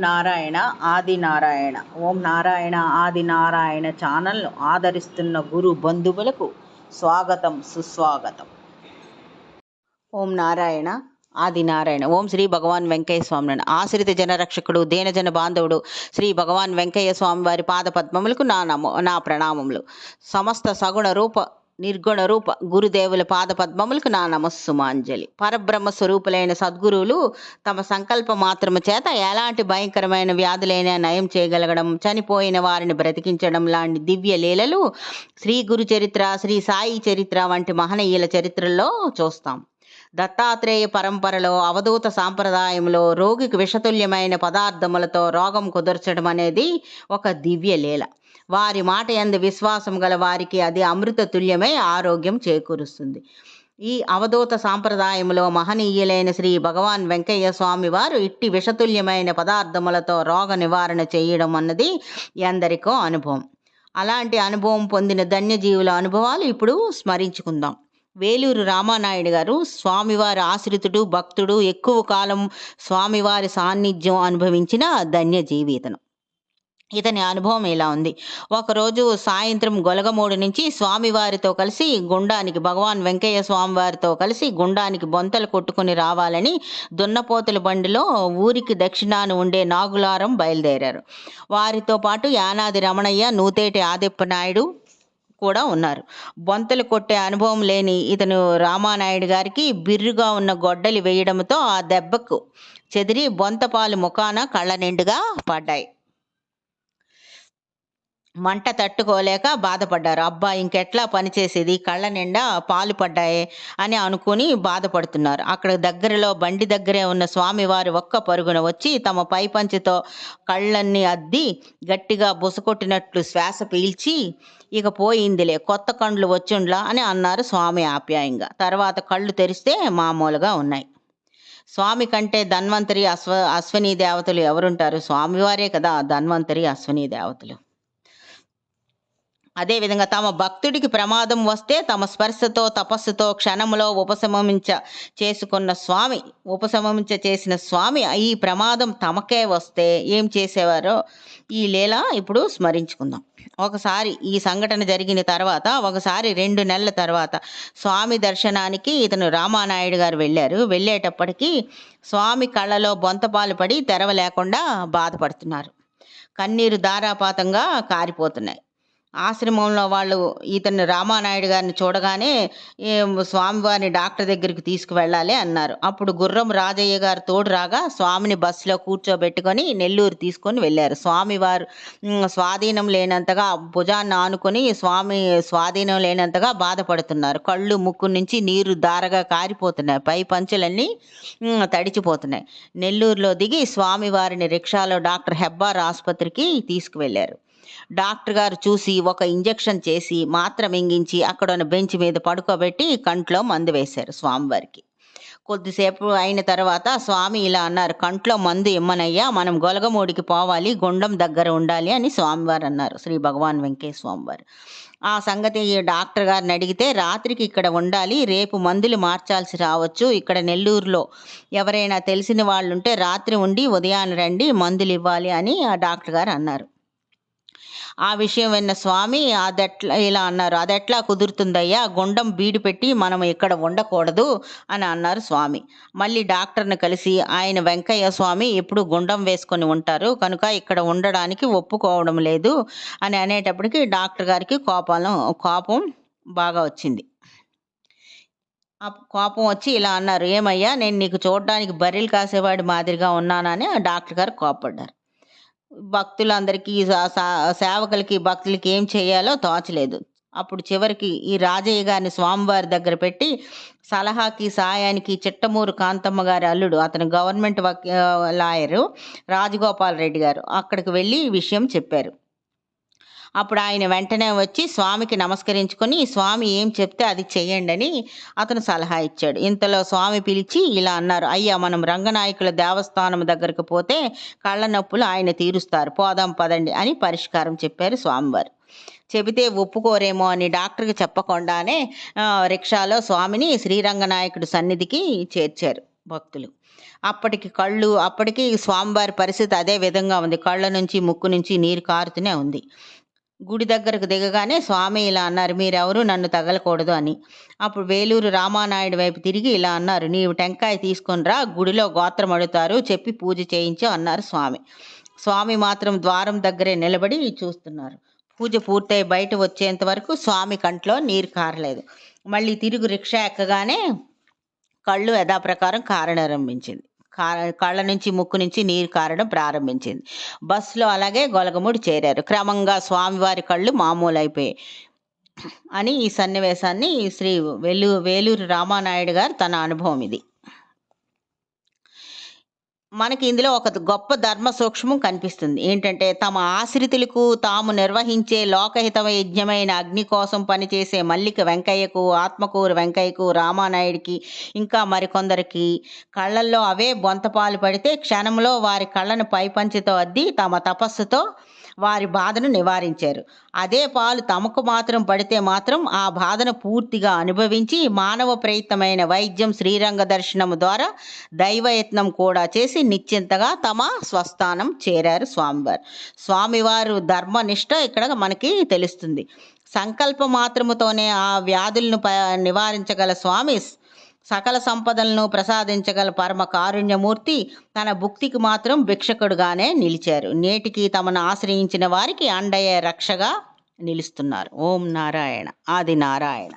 నారాయణ ఆది నారాయణ. ఓం నారాయణ ఆది నారాయణ ఛానల్ను ఆదరిస్తున్న గురు బంధువులకు స్వాగతం, సుస్వాగతం. ఓం నారాయణ ఆది నారాయణ. ఓం శ్రీ భగవాన్ వెంకయ్య స్వామి. ఆశ్రిత జనరక్షకుడు, దీనజన బాంధవుడు శ్రీ భగవాన్ వెంకయ్య స్వామి వారి పాద పద్మములకు నా ప్రణామములు. సమస్త సగుణ రూప నిర్గుణ రూప గురుదేవుల పాద పద్మములకు నా నమస్సుమాంజలి. పరబ్రహ్మ స్వరూపులైన సద్గురువులు తమ సంకల్ప మాత్రము చేత ఎలాంటి భయంకరమైన వ్యాధులైనా నయం చేయగలగడం, చనిపోయిన వారిని బ్రతికించడం లాంటి దివ్య లీలలు శ్రీ గురు చరిత్ర, శ్రీ సాయి చరిత్ర వంటి మహనీయుల చరిత్రల్లో చూస్తాం. దత్తాత్రేయ పరంపరలో అవధూత సాంప్రదాయంలో రోగికి విషతుల్యమైన పదార్థములతో రోగం కుదర్చడం అనేది ఒక దివ్య లీల. వారి మాట యందు విశ్వాసం గల వారికి అది అమృత తుల్యమై ఆరోగ్యం చేకూరుస్తుంది. ఈ అవధూత సాంప్రదాయంలో మహనీయులైన శ్రీ భగవాన్ వెంకయ్య స్వామి వారు ఇట్టి విషతుల్యమైన పదార్థములతో రోగ నివారణ చేయడం అన్నది ఎందరికో అనుభవం. అలాంటి అనుభవం పొందిన ధన్యజీవుల అనుభవాలు ఇప్పుడు స్మరించుకుందాం. వేలూరు రామానాయుడు గారు స్వామివారి ఆశ్రితుడు, భక్తుడు, ఎక్కువ కాలం స్వామివారి సాన్నిధ్యం అనుభవించిన ధన్యజీవి ఇతని అనుభవం ఇలా ఉంది. ఒకరోజు సాయంత్రం గొలగమూడి నుంచి స్వామివారితో కలిసి గుండానికి, భగవాన్ వెంకయ్య స్వామివారితో కలిసి గుండానికి బొంతలు కొట్టుకుని రావాలని దున్నపోతుల బండిలో ఊరికి దక్షిణాన ఉండే నాగులారం బయలుదేరారు. వారితో పాటు యానాది రమణయ్య, నూతేటి ఆదిప్పనాయుడు కూడా ఉన్నారు. బొంతలు కొట్టే అనుభవం లేని ఇతను రామానాయుడు గారికి బిర్రుగా ఉన్న గొడ్డలి వేయడంతో ఆ దెబ్బకు చెదిరి బొంతపాలు ముఖాన కళ్ళ నిండుగా పడ్డాయి. మంట తట్టుకోలేక బాధపడ్డారు. అబ్బా, ఇంకెట్లా పనిచేసేది, కళ్ళ నిండా పాలు పడ్డాయి అని అనుకుని బాధపడుతున్నారు. అక్కడ దగ్గరలో బండి దగ్గరే ఉన్న స్వామివారు ఒక్క పరుగున వచ్చి తమ పై పంచితో కళ్ళన్ని అద్ది గట్టిగా బుసకొట్టినట్లు శ్వాస పీల్చి, ఇక పోయిందిలే, కొత్త కండ్లు వచ్చుండ్లా అని అన్నారు స్వామి ఆప్యాయంగా. తర్వాత కళ్ళు తెరిస్తే మామూలుగా ఉన్నాయి. స్వామి కంటే ధన్వంతరి, అశ్వనీ దేవతలు ఎవరుంటారు? స్వామివారే కదా ధన్వంతరి, అశ్వనీ దేవతలు. అదేవిధంగా తమ భక్తుడికి ప్రమాదం వస్తే తమ స్పర్శతో, తపస్సుతో క్షణంలో ఉపశమించ చేసిన స్వామి ఈ ప్రమాదం తమకే వస్తే ఏం చేసేవారో ఈ లీల ఇప్పుడు స్మరించుకుందాం. ఒకసారి ఈ సంఘటన జరిగిన తర్వాత, ఒకసారి 2 నెలల తర్వాత స్వామి దర్శనానికి ఇతను రామానాయుడు గారు వెళ్ళేటప్పటికీ స్వామి కళ్ళలో బొంతపాలు పడి తెరవలేకుండా బాధపడుతున్నారు. కన్నీరు ధారాపాతంగా కారిపోతున్నాయి. ఆశ్రమంలో వాళ్ళు ఇతను రామానాయుడు గారిని చూడగానే స్వామివారిని డాక్టర్ దగ్గరికి తీసుకువెళ్ళాలి అన్నారు. అప్పుడు గుర్రం రాజయ్య గారు తోడు రాగా స్వామిని బస్సులో కూర్చోబెట్టుకొని నెల్లూరు తీసుకొని వెళ్ళారు. స్వామివారు స్వాధీనం లేనంతగా, భుజాన్ని ఆనుకొని స్వామి స్వాధీనం లేనంతగా బాధపడుతున్నారు. కళ్ళు, ముక్కు నుంచి నీరు ధారగా కారిపోతున్నాయి. పై పంచులన్నీ తడిచిపోతున్నాయి. నెల్లూరులో దిగి స్వామివారిని రిక్షాలో డాక్టర్ హెబ్బార్ ఆసుపత్రికి తీసుకువెళ్ళారు. డాక్టర్ గారు చూసి ఒక ఇంజెక్షన్ చేసి మాత్ర మింగించి అక్కడ ఉన్న బెంచ్ మీద పడుకోబెట్టి కంట్లో మందు వేశారు స్వామివారికి. కొద్దిసేపు అయిన తర్వాత స్వామి ఇలా అన్నారు, కంట్లో మందు ఇమ్మనయ్యా, మనం గొలగమూడికి పోవాలి, గుండం దగ్గర ఉండాలి అని స్వామివారు అన్నారు, శ్రీ భగవాన్ వెంకయ్య స్వామివారు. ఆ సంగతి డాక్టర్ గారిని అడిగితే, రాత్రికి ఇక్కడ ఉండాలి, రేపు మందులు మార్చాల్సి రావచ్చు, ఇక్కడ నెల్లూరులో ఎవరైనా తెలిసిన వాళ్ళు ఉంటే రాత్రి ఉండి ఉదయాన్ని రండి, మందులు ఇవ్వాలి అని ఆ డాక్టర్ గారు అన్నారు. ఆ విషయం విన్న స్వామి ఇలా అన్నారు, అదెట్లా కుదురుతుందయ్యా, గుండం బీడు పెట్టి మనం ఇక్కడ ఉండకూడదు అని అన్నారు స్వామి. మళ్ళీ డాక్టర్ని కలిసి, ఆయన వెంకయ్య స్వామి ఎప్పుడు గుండం వేసుకొని ఉంటారు కనుక ఇక్కడ ఉండడానికి ఒప్పుకోవడం లేదు అని అనేటప్పటికి డాక్టర్ గారికి కోపం బాగా వచ్చింది. ఆ కోపం వచ్చి ఇలా అన్నారు, ఏమయ్యా, నేను నీకు చూడడానికి బర్రెలు కాసేవాడి మాదిరిగా ఉన్నానని డాక్టర్ గారు కోపడ్డారు. భక్తులందరికీ, సేవకులకి, భక్తులకి ఏం చేయాలో తోచలేదు. అప్పుడు చివరికి ఈ రాజయ్య గారిని స్వామివారి దగ్గర పెట్టి సలహాకి, సాయానికి చిట్టమూరు కాంతమ్మ గారి అల్లుడు, అతను గవర్నమెంట్ లాయరు రాజగోపాల్ రెడ్డి గారు అక్కడికి వెళ్ళి విషయం చెప్పారు. అప్పుడు ఆయన వెంటనే వచ్చి స్వామికి నమస్కరించుకొని, స్వామి ఏం చెప్తే అది చెయ్యండి అని అతను సలహా ఇచ్చాడు. ఇంతలో స్వామి పిలిచి ఇలా అన్నారు, అయ్యా, మనం రంగనాయకుల దేవస్థానం దగ్గరకు పోతే కళ్ళ నొప్పులు ఆయన తీరుస్తారు, పోదాం పదండి అని పరిష్కారం చెప్పారు స్వామివారు. చెబితే ఒప్పుకోరేమో అని డాక్టర్కి చెప్పకుండానే రిక్షాలో స్వామిని శ్రీరంగనాయకుడి సన్నిధికి చేర్చారు భక్తులు. అప్పటికి స్వామివారి పరిస్థితి అదే విధంగా ఉంది. కళ్ళ నుంచి, ముక్కు నుంచి నీరు కారుతూనే ఉంది. గుడి దగ్గరకు దిగగానే స్వామి ఇలా అన్నారు, "మీరెవరు నన్ను తగలకూడదు" అని. అప్పుడు వేలూరు రామానాయుడు వైపు తిరిగి ఇలా అన్నారు, "నీవు టెంకాయ తీసుకొని రా, గుడిలో గోత్రం అడుగుతారు, చెప్పి పూజ చేయించు" అన్నారు స్వామి. స్వామి మాత్రం ద్వారం దగ్గరే నిలబడి చూస్తున్నారు. పూజ పూర్తయి బయట వచ్చేంత వరకు స్వామి కంట్లో నీరు కారలేదు. మళ్ళీ తిరుగు రిక్షా ఎక్కగానే కళ్ళు యథాప్రకారం కారనారంభించింది. కళ్ళ నుంచి, ముక్కు నుంచి నీరు కారడం ప్రారంభించింది. బస్సులో అలాగే గొలగముడి చేరారు. క్రమంగా స్వామివారి కళ్ళు మామూలైపోయాయి అని ఈ సన్నివేశాన్ని శ్రీ వేలూరు రామానాయుడు గారు తన అనుభవం ఇది. మనకి ఇందులో ఒక గొప్ప ధర్మ సూక్ష్మం కనిపిస్తుంది. ఏంటంటే, తమ ఆశ్రితులకు తాము నిర్వహించే లోకహిత యజ్ఞమైన అగ్ని కోసం పనిచేసే మల్లిక వెంకయ్యకు, ఆత్మకూరు వెంకయ్యకు, రామానాయుడికి, ఇంకా మరికొందరికి కళ్ళల్లో అవే బొంతపాలు పడితే క్షణంలో వారి కళ్ళను పైపంచెతో అద్ది తమ తపస్సుతో వారి బాధను నివారించారు. అదే పాలు తమకు మాత్రం పడితే మాత్రం ఆ బాధను పూర్తిగా అనుభవించి మానవ ప్రయత్నమైన వైద్యం, శ్రీరంగ దర్శనం ద్వారా దైవయత్నం కూడా చేసి నిశ్చింతగా తమ స్వస్థానం చేరారు స్వామివారు. స్వామివారు ధర్మనిష్ట ఇక్కడ మనకి తెలుస్తుంది. సంకల్ప మాత్రముతోనే ఆ వ్యాధులను నివారించగల స్వామి, సకల సంపదలను ప్రసాదించగల పరమ కారుణ్యమూర్తి తన భుక్తికి మాత్రం భిక్షకుడుగానే నిలిచారు. నేటికి తమను ఆశ్రయించిన వారికి అండయ్య రక్షగా నిలుస్తున్నారు. ఓం నారాయణ. ఆది నారాయణ.